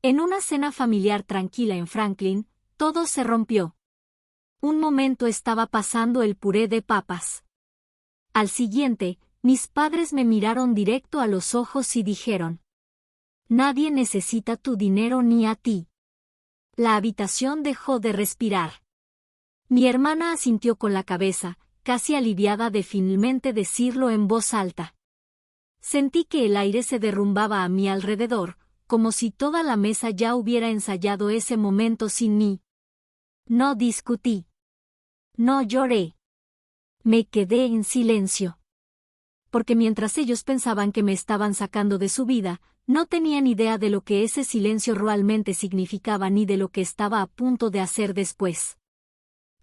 En una cena familiar tranquila en Franklin, todo se rompió. Un momento estaba pasando el puré de papas. Al siguiente, mis padres me miraron directo a los ojos y dijeron: «Nadie necesita tu dinero ni a ti». La habitación dejó de respirar. Mi hermana asintió con la cabeza, casi aliviada de finalmente decirlo en voz alta. Sentí que el aire se derrumbaba a mi alrededor, como si toda la mesa ya hubiera ensayado ese momento sin mí. No discutí. No lloré. Me quedé en silencio. Porque mientras ellos pensaban que me estaban sacando de su vida, no tenían idea de lo que ese silencio realmente significaba ni de lo que estaba a punto de hacer después.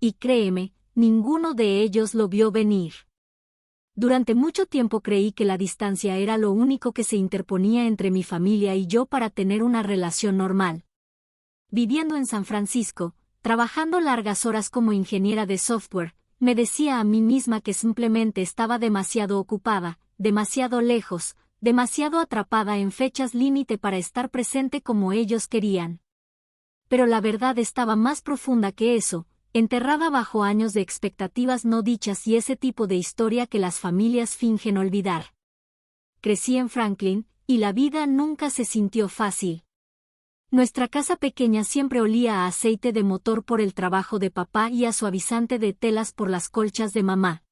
Y créeme, ninguno de ellos lo vio venir. Durante mucho tiempo creí que la distancia era lo único que se interponía entre mi familia y yo para tener una relación normal. Viviendo en San Francisco, trabajando largas horas como ingeniera de software, me decía a mí misma que simplemente estaba demasiado ocupada, demasiado lejos, demasiado atrapada en fechas límite para estar presente como ellos querían. Pero la verdad estaba más profunda que eso, enterrada bajo años de expectativas no dichas y ese tipo de historia que las familias fingen olvidar. Crecí en Franklin, y la vida nunca se sintió fácil. Nuestra casa pequeña siempre olía a aceite de motor por el trabajo de papá y a suavizante de telas por las colchas de mamá.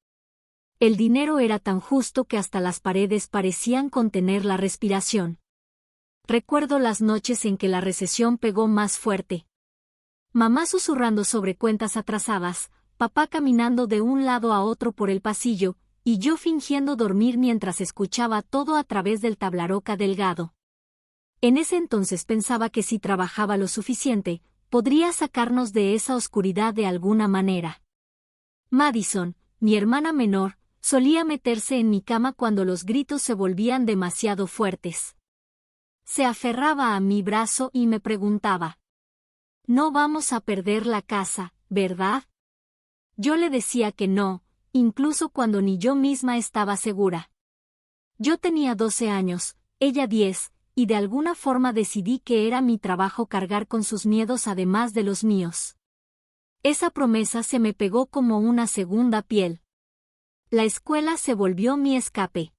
El dinero era tan justo que hasta las paredes parecían contener la respiración. Recuerdo las noches en que la recesión pegó más fuerte. Mamá susurrando sobre cuentas atrasadas, papá caminando de un lado a otro por el pasillo, y yo fingiendo dormir mientras escuchaba todo a través del tablaroca delgado. En ese entonces pensaba que si trabajaba lo suficiente, podría sacarnos de esa oscuridad de alguna manera. Madison, mi hermana menor, solía meterse en mi cama cuando los gritos se volvían demasiado fuertes. Se aferraba a mi brazo y me preguntaba: «No vamos a perder la casa, ¿verdad?». Yo le decía que no, incluso cuando ni yo misma estaba segura. Yo tenía 12 años, ella 10, y de alguna forma decidí que era mi trabajo cargar con sus miedos además de los míos. Esa promesa se me pegó como una segunda piel. La escuela se volvió mi escape.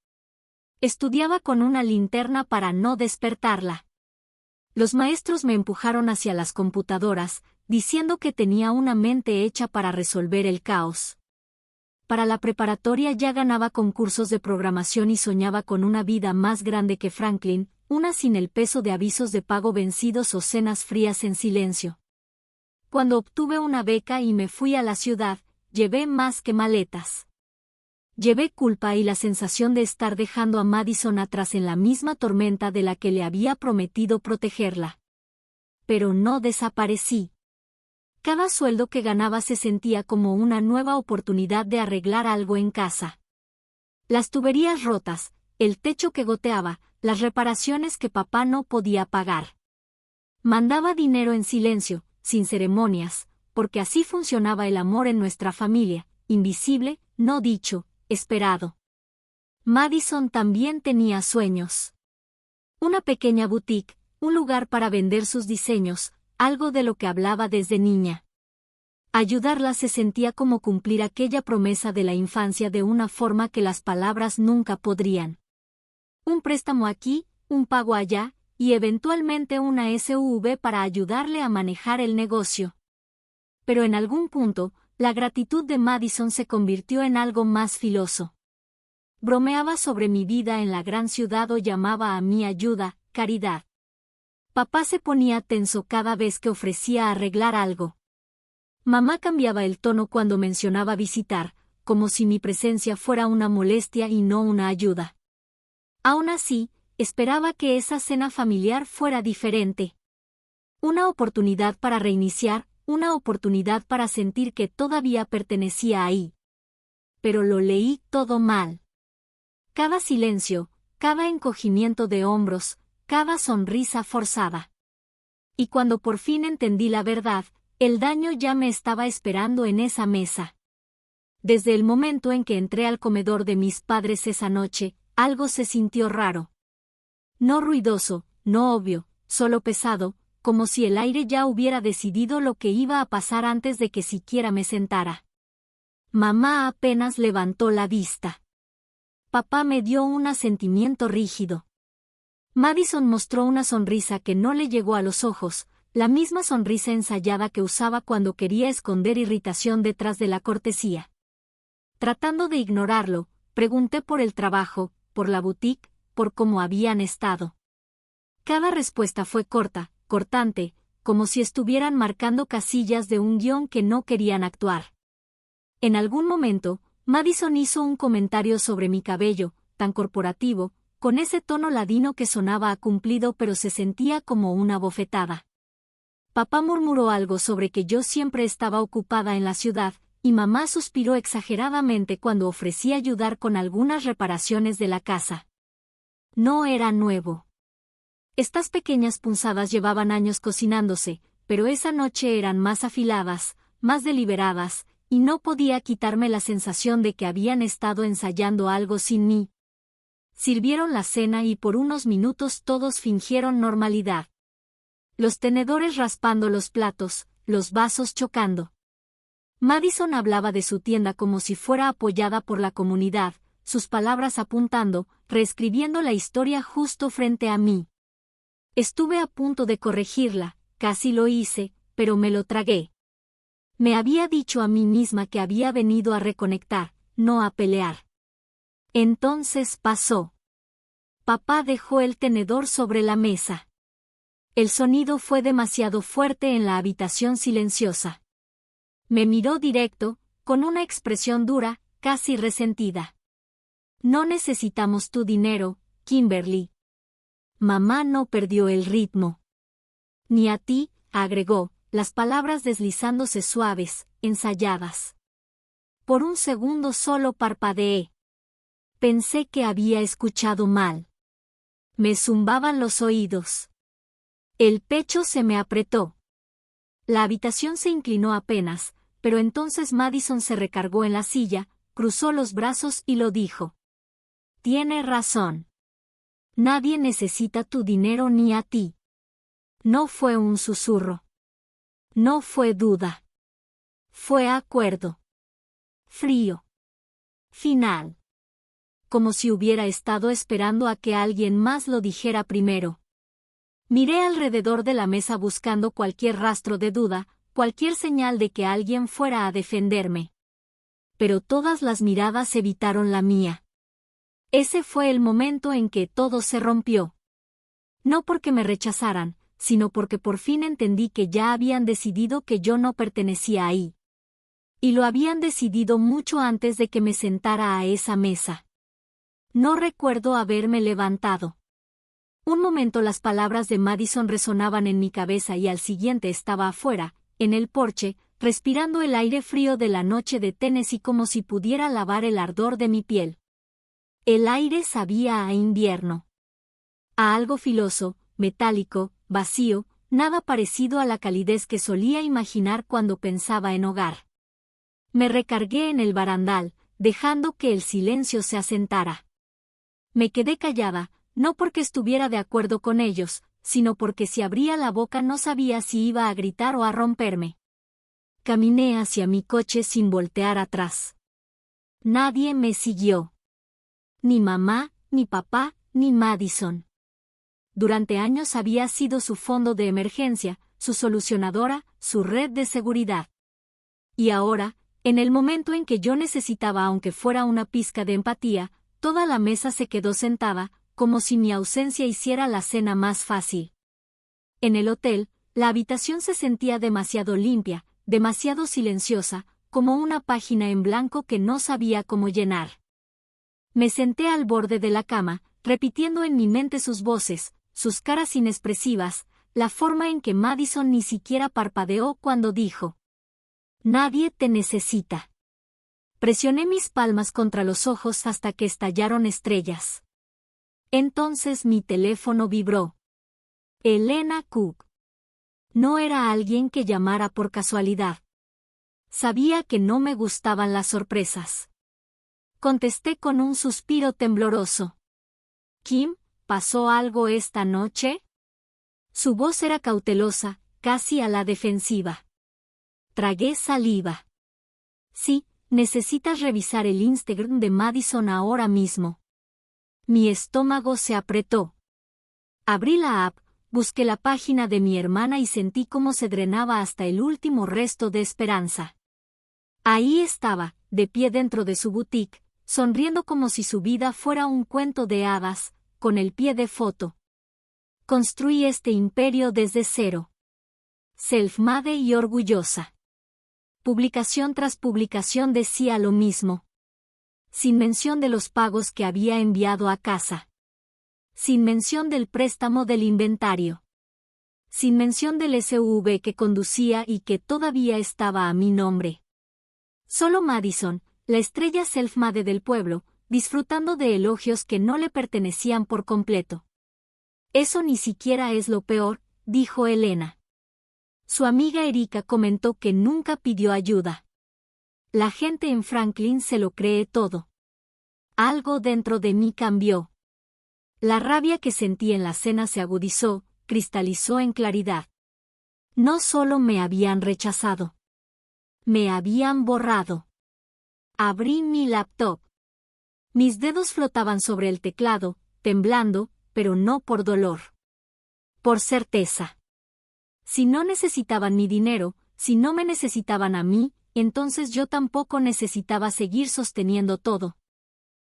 Estudiaba con una linterna para no despertarla. Los maestros me empujaron hacia las computadoras, diciendo que tenía una mente hecha para resolver el caos. Para la preparatoria ya ganaba concursos de programación y soñaba con una vida más grande que Franklin, una sin el peso de avisos de pago vencidos o cenas frías en silencio. Cuando obtuve una beca y me fui a la ciudad, llevé más que maletas. Llevé culpa y la sensación de estar dejando a Madison atrás en la misma tormenta de la que le había prometido protegerla. Pero no desaparecí. Cada sueldo que ganaba se sentía como una nueva oportunidad de arreglar algo en casa. Las tuberías rotas, el techo que goteaba, las reparaciones que papá no podía pagar. Mandaba dinero en silencio, sin ceremonias, porque así funcionaba el amor en nuestra familia, invisible, no dicho, esperado. Madison también tenía sueños. Una pequeña boutique, un lugar para vender sus diseños, algo de lo que hablaba desde niña. Ayudarla se sentía como cumplir aquella promesa de la infancia de una forma que las palabras nunca podrían. Un préstamo aquí, un pago allá, y eventualmente una SUV para ayudarle a manejar el negocio. Pero en algún punto, la gratitud de Madison se convirtió en algo más filoso. Bromeaba sobre mi vida en la gran ciudad o llamaba a mi ayuda, caridad. Papá se ponía tenso cada vez que ofrecía arreglar algo. Mamá cambiaba el tono cuando mencionaba visitar, como si mi presencia fuera una molestia y no una ayuda. Aún así, esperaba que esa cena familiar fuera diferente. Una oportunidad para reiniciar, una oportunidad para sentir que todavía pertenecía ahí. Pero lo leí todo mal. Cada silencio, cada encogimiento de hombros, cada sonrisa forzada. Y cuando por fin entendí la verdad, el daño ya me estaba esperando en esa mesa. Desde el momento en que entré al comedor de mis padres esa noche, algo se sintió raro. No ruidoso, no obvio, solo pesado, como si el aire ya hubiera decidido lo que iba a pasar antes de que siquiera me sentara. Mamá apenas levantó la vista. Papá me dio un asentimiento rígido. Madison mostró una sonrisa que no le llegó a los ojos, la misma sonrisa ensayada que usaba cuando quería esconder irritación detrás de la cortesía. Tratando de ignorarlo, pregunté por el trabajo, por la boutique, por cómo habían estado. Cada respuesta fue corta, cortante, como si estuvieran marcando casillas de un guión que no querían actuar. En algún momento, Madison hizo un comentario sobre mi cabello, tan corporativo, con ese tono ladino que sonaba a cumplido pero se sentía como una bofetada. Papá murmuró algo sobre que yo siempre estaba ocupada en la ciudad, y mamá suspiró exageradamente cuando ofrecí ayudar con algunas reparaciones de la casa. No era nuevo. Estas pequeñas punzadas llevaban años cocinándose, pero esa noche eran más afiladas, más deliberadas, y no podía quitarme la sensación de que habían estado ensayando algo sin mí. Sirvieron la cena y por unos minutos todos fingieron normalidad. Los tenedores raspando los platos, los vasos chocando. Madison hablaba de su tienda como si fuera apoyada por la comunidad, sus palabras apuntando, reescribiendo la historia justo frente a mí. Estuve a punto de corregirla, casi lo hice, pero me lo tragué. Me había dicho a mí misma que había venido a reconectar, no a pelear. Entonces pasó. Papá dejó el tenedor sobre la mesa. El sonido fue demasiado fuerte en la habitación silenciosa. Me miró directo, con una expresión dura, casi resentida. No necesitamos tu dinero, Kimberly. Mamá no perdió el ritmo. Ni a ti, agregó, las palabras deslizándose suaves, ensayadas. Por un segundo solo parpadeé. Pensé que había escuchado mal. Me zumbaban los oídos. El pecho se me apretó. La habitación se inclinó apenas, pero entonces Madison se recargó en la silla, cruzó los brazos y lo dijo. Tiene razón. Nadie necesita tu dinero ni a ti. No fue un susurro. No fue duda. Fue acuerdo. Frío. Final. Como si hubiera estado esperando a que alguien más lo dijera primero. Miré alrededor de la mesa buscando cualquier rastro de duda, cualquier señal de que alguien fuera a defenderme. Pero todas las miradas evitaron la mía. Ese fue el momento en que todo se rompió. No porque me rechazaran, sino porque por fin entendí que ya habían decidido que yo no pertenecía ahí. Y lo habían decidido mucho antes de que me sentara a esa mesa. No recuerdo haberme levantado. Un momento las palabras de Madison resonaban en mi cabeza y al siguiente estaba afuera, en el porche, respirando el aire frío de la noche de Tennessee como si pudiera lavar el ardor de mi piel. El aire sabía a invierno. A algo filoso, metálico, vacío, nada parecido a la calidez que solía imaginar cuando pensaba en hogar. Me recargué en el barandal, dejando que el silencio se asentara. Me quedé callada, no porque estuviera de acuerdo con ellos, sino porque si abría la boca no sabía si iba a gritar o a romperme. Caminé hacia mi coche sin voltear atrás. Nadie me siguió. Ni mamá, ni papá, ni Madison. Durante años había sido su fondo de emergencia, su solucionadora, su red de seguridad. Y ahora, en el momento en que yo necesitaba aunque fuera una pizca de empatía, toda la mesa se quedó sentada, como si mi ausencia hiciera la cena más fácil. En el hotel, la habitación se sentía demasiado limpia, demasiado silenciosa, como una página en blanco que no sabía cómo llenar. Me senté al borde de la cama, repitiendo en mi mente sus voces, sus caras inexpresivas, la forma en que Madison ni siquiera parpadeó cuando dijo: Nadie te necesita. Presioné mis palmas contra los ojos hasta que estallaron estrellas. Entonces mi teléfono vibró. Elena Cook. No era alguien que llamara por casualidad. Sabía que no me gustaban las sorpresas. Contesté con un suspiro tembloroso. Kim, ¿pasó algo esta noche? Su voz era cautelosa, casi a la defensiva. Tragué saliva. Sí, necesitas revisar el Instagram de Madison ahora mismo. Mi estómago se apretó. Abrí la app, busqué la página de mi hermana y sentí cómo se drenaba hasta el último resto de esperanza. Ahí estaba, de pie dentro de su boutique, sonriendo como si su vida fuera un cuento de hadas, con el pie de foto. Construí este imperio desde cero. Self-made y orgullosa. Publicación tras publicación decía lo mismo. Sin mención de los pagos que había enviado a casa. Sin mención del préstamo del inventario. Sin mención del SUV que conducía y que todavía estaba a mi nombre. Solo Madison, la estrella self-made del pueblo, disfrutando de elogios que no le pertenecían por completo. Eso ni siquiera es lo peor, dijo Elena. Su amiga Erika comentó que nunca pidió ayuda. La gente en Franklin se lo cree todo. Algo dentro de mí cambió. La rabia que sentí en la cena se agudizó, cristalizó en claridad. No solo me habían rechazado. Me habían borrado. Abrí mi laptop. Mis dedos flotaban sobre el teclado, temblando, pero no por dolor. Por certeza. Si no necesitaban mi dinero, si no me necesitaban a mí, entonces yo tampoco necesitaba seguir sosteniendo todo.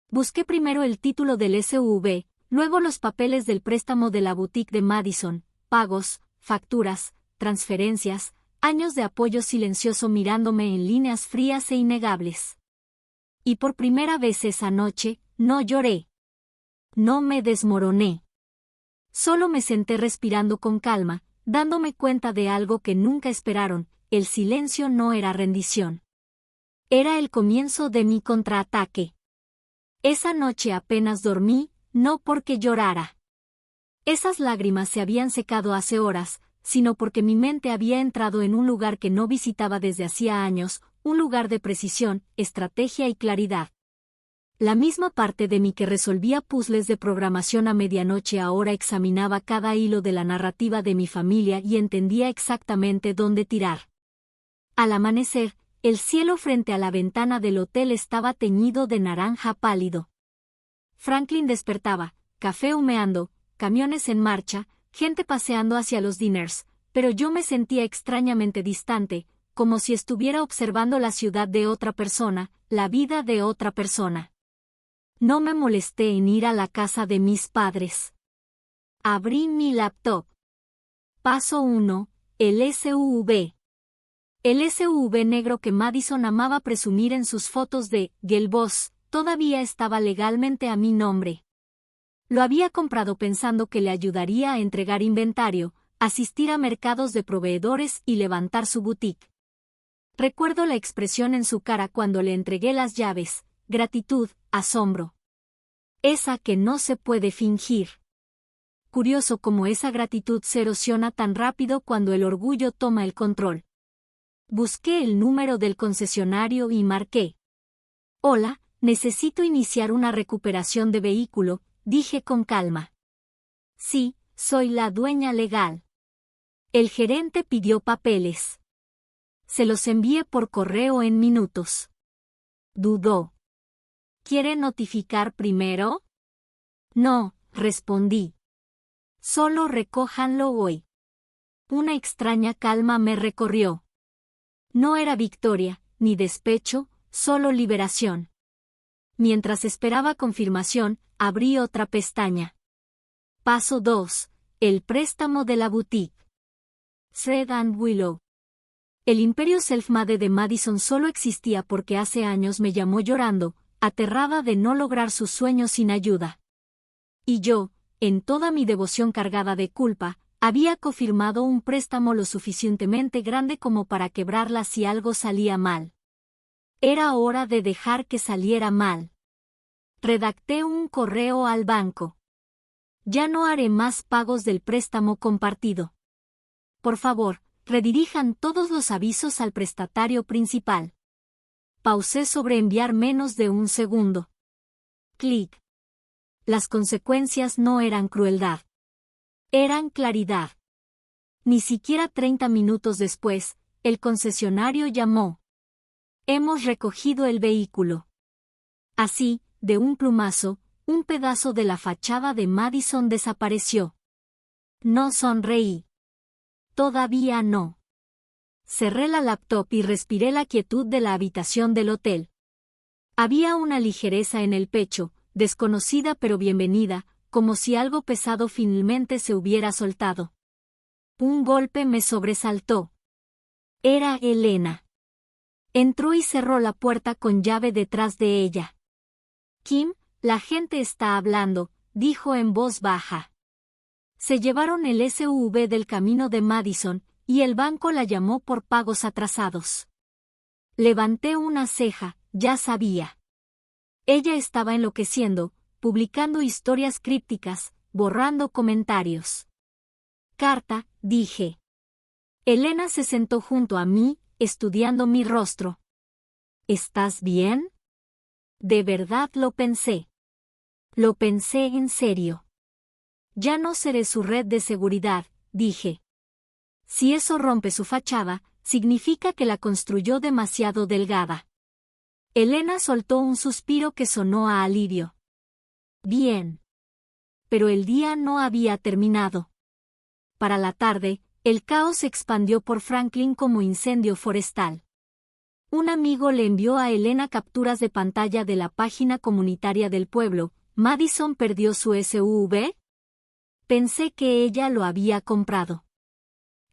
Busqué primero el título del SUV, luego los papeles del préstamo de la boutique de Madison, pagos, facturas, transferencias, años de apoyo silencioso mirándome en líneas frías e innegables. Y por primera vez esa noche, no lloré. No me desmoroné. Solo me senté respirando con calma, dándome cuenta de algo que nunca esperaron: el silencio no era rendición. Era el comienzo de mi contraataque. Esa noche apenas dormí, no porque llorara. Esas lágrimas se habían secado hace horas, sino porque mi mente había entrado en un lugar que no visitaba desde hacía años, un lugar de precisión, estrategia y claridad. La misma parte de mí que resolvía puzzles de programación a medianoche ahora examinaba cada hilo de la narrativa de mi familia y entendía exactamente dónde tirar. Al amanecer, el cielo frente a la ventana del hotel estaba teñido de naranja pálido. Franklin despertaba, café humeando, camiones en marcha, gente paseando hacia los diners, pero yo me sentía extrañamente distante, como si estuviera observando la ciudad de otra persona, la vida de otra persona. No me molesté en ir a la casa de mis padres. Abrí mi laptop. Paso 1, el SUV. El SUV negro que Madison amaba presumir en sus fotos de Girl Boss, todavía estaba legalmente a mi nombre. Lo había comprado pensando que le ayudaría a entregar inventario, asistir a mercados de proveedores y levantar su boutique. Recuerdo la expresión en su cara cuando le entregué las llaves: gratitud, asombro. Esa que no se puede fingir. Curioso cómo esa gratitud se erosiona tan rápido cuando el orgullo toma el control. Busqué el número del concesionario y marqué. Hola, necesito iniciar una recuperación de vehículo, dije con calma. Sí, soy la dueña legal. El gerente pidió papeles. Se los envié por correo en minutos. Dudó. ¿Quiere notificar primero? No, respondí. Solo recójanlo hoy. Una extraña calma me recorrió. No era victoria, ni despecho, solo liberación. Mientras esperaba confirmación, abrí otra pestaña. Paso 2. El préstamo de la boutique. Thread and Willow. El imperio self-made de Madison solo existía porque hace años me llamó llorando, aterrada de no lograr sus sueños sin ayuda. Y yo, en toda mi devoción cargada de culpa, había cofirmado un préstamo lo suficientemente grande como para quebrarla si algo salía mal. Era hora de dejar que saliera mal. Redacté un correo al banco. Ya no haré más pagos del préstamo compartido. Por favor, redirijan todos los avisos al prestatario principal. Pausé sobre enviar menos de un segundo. Clic. Las consecuencias no eran crueldad. Eran claridad. Ni siquiera 30 minutos después, el concesionario llamó. Hemos recogido el vehículo. Así, de un plumazo, un pedazo de la fachada de Madison desapareció. No sonreí. Todavía no. Cerré la laptop y respiré la quietud de la habitación del hotel. Había una ligereza en el pecho, desconocida pero bienvenida, como si algo pesado finalmente se hubiera soltado. Un golpe me sobresaltó. Era Elena. Entró y cerró la puerta con llave detrás de ella. Kim, la gente está hablando, dijo en voz baja. Se llevaron el SUV del camino de Madison, y el banco la llamó por pagos atrasados. Levanté una ceja, ya sabía. Ella estaba enloqueciendo, publicando historias crípticas, borrando comentarios. Carta, dije. Elena se sentó junto a mí, estudiando mi rostro. ¿Estás bien? De verdad lo pensé. Lo pensé en serio. Ya no seré su red de seguridad, dije. Si eso rompe su fachada, significa que la construyó demasiado delgada. Elena soltó un suspiro que sonó a alivio. Bien. Pero el día no había terminado. Para la tarde, el caos se expandió por Franklin como incendio forestal. Un amigo le envió a Elena capturas de pantalla de la página comunitaria del pueblo. ¿Madison perdió su SUV? Pensé que ella lo había comprado.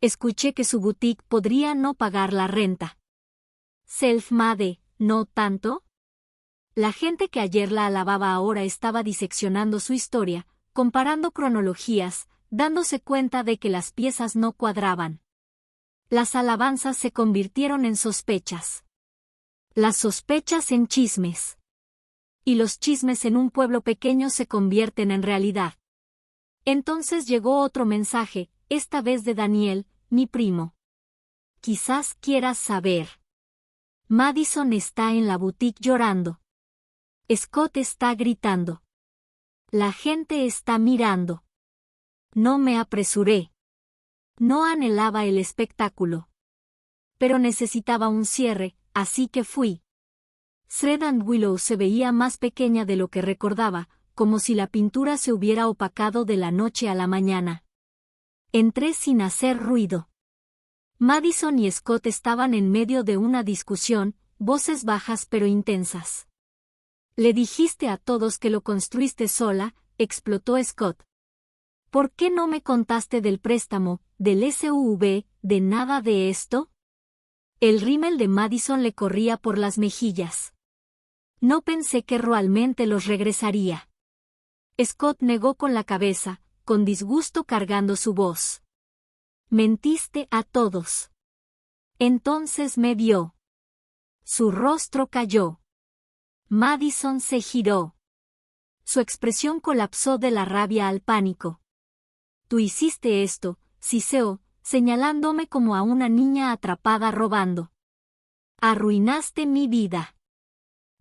Escuché que su boutique podría no pagar la renta. Self-made, ¿no tanto? La gente que ayer la alababa ahora estaba diseccionando su historia, comparando cronologías, dándose cuenta de que las piezas no cuadraban. Las alabanzas se convirtieron en sospechas. Las sospechas en chismes. Y los chismes en un pueblo pequeño se convierten en realidad. Entonces llegó otro mensaje, esta vez de Daniel, mi primo. Quizás quieras saber. Madison está en la boutique llorando. Scott está gritando. La gente está mirando. No me apresuré. No anhelaba el espectáculo. Pero necesitaba un cierre, así que fui. Thread and Willow se veía más pequeña de lo que recordaba, como si la pintura se hubiera opacado de la noche a la mañana. Entré sin hacer ruido. Madison y Scott estaban en medio de una discusión, voces bajas pero intensas. Le dijiste a todos que lo construiste sola, explotó Scott. ¿Por qué no me contaste del préstamo, del SUV, de nada de esto? El rímel de Madison le corría por las mejillas. No pensé que realmente los regresaría. Scott negó con la cabeza, con disgusto cargando su voz. Mentiste a todos. Entonces me vio. Su rostro cayó. Madison se giró. Su expresión colapsó de la rabia al pánico. Tú hiciste esto, siseo, señalándome como a una niña atrapada robando. Arruinaste mi vida.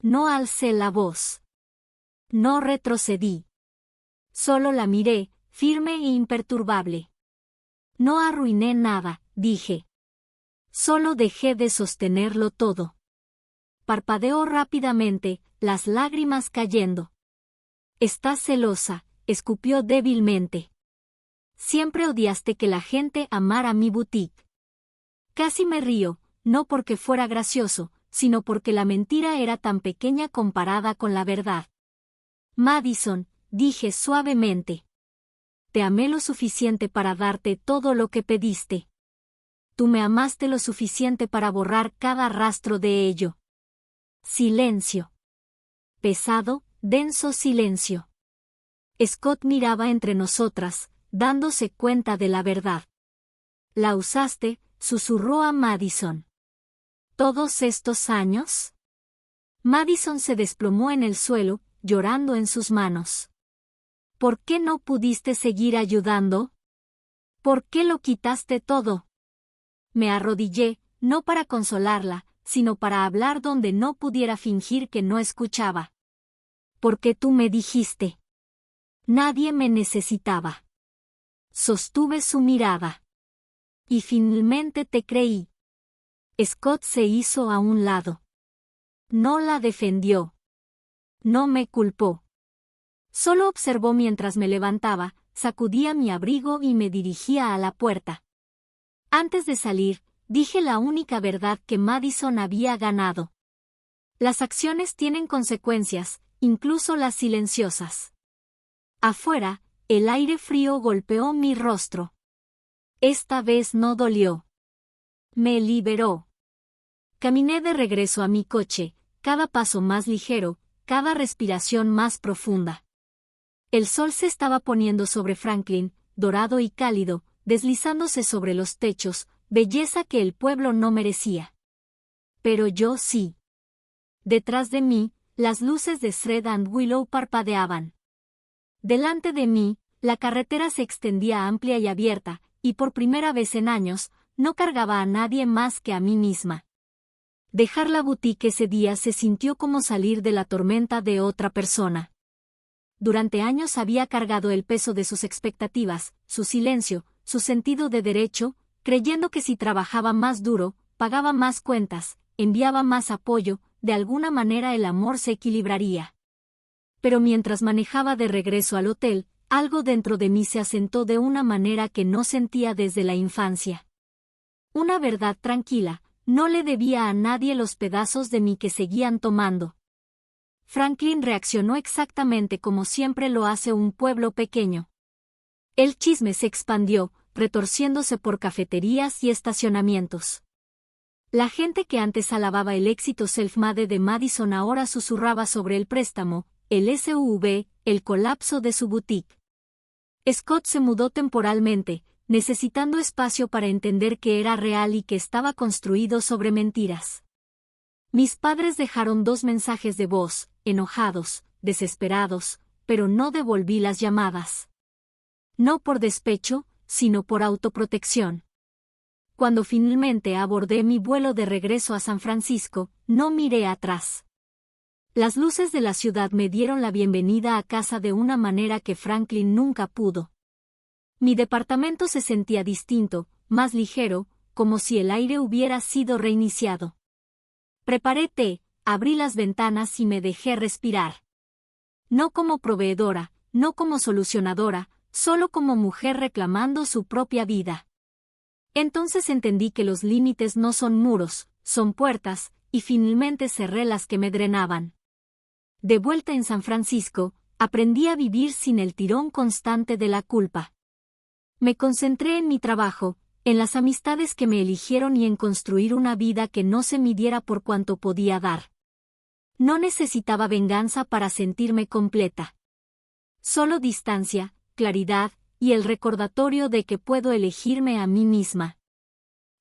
No alcé la voz. No retrocedí. Solo la miré, firme e imperturbable. No arruiné nada, dije. Solo dejé de sostenerlo todo. Parpadeó rápidamente, las lágrimas cayendo. Estás celosa, escupió débilmente. Siempre odiaste que la gente amara mi boutique. Casi me río, no porque fuera gracioso, sino porque la mentira era tan pequeña comparada con la verdad. Madison, dije suavemente. Te amé lo suficiente para darte todo lo que pediste. Tú me amaste lo suficiente para borrar cada rastro de ello. Silencio. Pesado, denso silencio. Scott miraba entre nosotras, dándose cuenta de la verdad. La usaste, susurró a Madison. ¿Todos estos años? Madison se desplomó en el suelo, llorando en sus manos. ¿Por qué no pudiste seguir ayudando? ¿Por qué lo quitaste todo? Me arrodillé, no para consolarla, sino para hablar donde no pudiera fingir que no escuchaba. Porque tú me dijiste. Nadie me necesitaba. Sostuve su mirada. Y finalmente te creí. Scott se hizo a un lado. No la defendió. No me culpó. Solo observó mientras me levantaba, sacudía mi abrigo y me dirigía a la puerta. Antes de salir, dije la única verdad que Madison había ganado. Las acciones tienen consecuencias, incluso las silenciosas. Afuera, el aire frío golpeó mi rostro. Esta vez no dolió. Me liberó. Caminé de regreso a mi coche, cada paso más ligero, cada respiración más profunda. El sol se estaba poniendo sobre Franklin, dorado y cálido, deslizándose sobre los techos, belleza que el pueblo no merecía. Pero yo sí. Detrás de mí, las luces de Thread and Willow parpadeaban. Delante de mí, la carretera se extendía amplia y abierta, y por primera vez en años, no cargaba a nadie más que a mí misma. Dejar la boutique ese día se sintió como salir de la tormenta de otra persona. Durante años había cargado el peso de sus expectativas, su silencio, su sentido de derecho, creyendo que si trabajaba más duro, pagaba más cuentas, enviaba más apoyo, de alguna manera el amor se equilibraría. Pero mientras manejaba de regreso al hotel, algo dentro de mí se asentó de una manera que no sentía desde la infancia. Una verdad tranquila, no le debía a nadie los pedazos de mí que seguían tomando. Franklin reaccionó exactamente como siempre lo hace un pueblo pequeño. El chisme se expandió, retorciéndose por cafeterías y estacionamientos. La gente que antes alababa el éxito self-made de Madison ahora susurraba sobre el préstamo, el SUV, el colapso de su boutique. Scott se mudó temporalmente, necesitando espacio para entender que era real y que estaba construido sobre mentiras. Mis padres dejaron 2 mensajes de voz, enojados, desesperados, pero no devolví las llamadas. No por despecho, sino por autoprotección. Cuando finalmente abordé mi vuelo de regreso a San Francisco, no miré atrás. Las luces de la ciudad me dieron la bienvenida a casa de una manera que Franklin nunca pudo. Mi departamento se sentía distinto, más ligero, como si el aire hubiera sido reiniciado. Preparé té, abrí las ventanas y me dejé respirar. No como proveedora, no como solucionadora, solo como mujer reclamando su propia vida. Entonces entendí que los límites no son muros, son puertas, y finalmente cerré las que me drenaban. De vuelta en San Francisco, aprendí a vivir sin el tirón constante de la culpa. Me concentré en mi trabajo, en las amistades que me eligieron y en construir una vida que no se midiera por cuanto podía dar. No necesitaba venganza para sentirme completa. Solo distancia, claridad, y el recordatorio de que puedo elegirme a mí misma.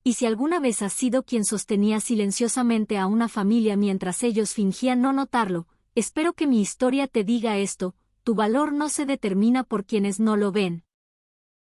Y si alguna vez has sido quien sostenía silenciosamente a una familia mientras ellos fingían no notarlo, espero que mi historia te diga esto: tu valor no se determina por quienes no lo ven.